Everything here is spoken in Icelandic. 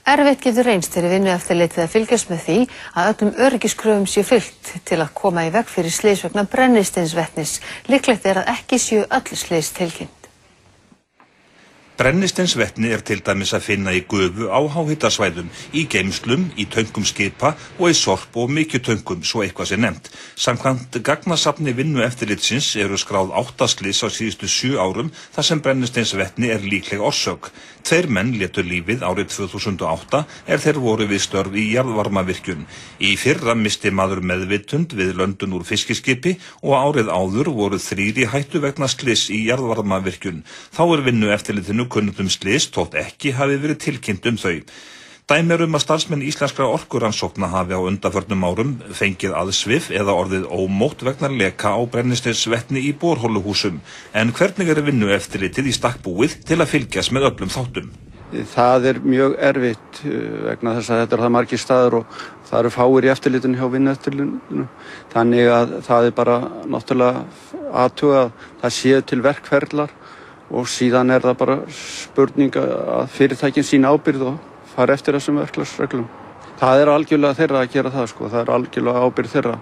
Erfitt getur reynst fyrir Vinnueftirlitið að fylgjast með því að öllum öryggiskröfum sé fylgt til að koma í veg fyrir slys vegna brennisteinsvetnis. Líklegt að ekki séu öll slys tilkynnt. Brennisteinsvetni til dæmis að finna í gufu á háhitasvæðum, í geymslum, í töngum skipa og í sorp- og mykjutöngum, svo eitthvað sé nefnt. Samkvæmt gagnasafni Vinnueftirlitsins eru skráð 8 slys á síðustu 7 árum þar sem brennisteinsvetni líkleg orsök. 2 menn létu lífið árið 2008 þeir voru við störf í jarðvarmavirkjun. Í fyrra misti maður meðvitund við löndun úr fiskiskipi og árið áður voru 3 í hættu vegna slys í jarðvarmavirkjun. Þá Vinnueftirlitinu kunnugt slys þótt ekki hafi verið tilkynnt þau. Dæmi að starfsmenn íslenskra orkurannsókna hafi á undanförnum árum fengið aðsvif eða orðið ómótt vegna leka á brennisteinsvetni í borholuhúsum. En hvernig Vinnueftirlitið í stakk búið til að fylgjast með öllum þáttum? Það mjög erfitt vegna þess að þetta það margir staðir og það eru fáir í eftirlitinu hjá Vinnueftirlitinu. Þannig að það bara náttúrulega athuga að það séu til verkferlar og síðan það bara spurning að fyrirtækin sín ábyrgð og fara eftir þessum verklagsreglum. Það algjörlega þeirra að gera það, það algjörlega ábyrgð þeirra.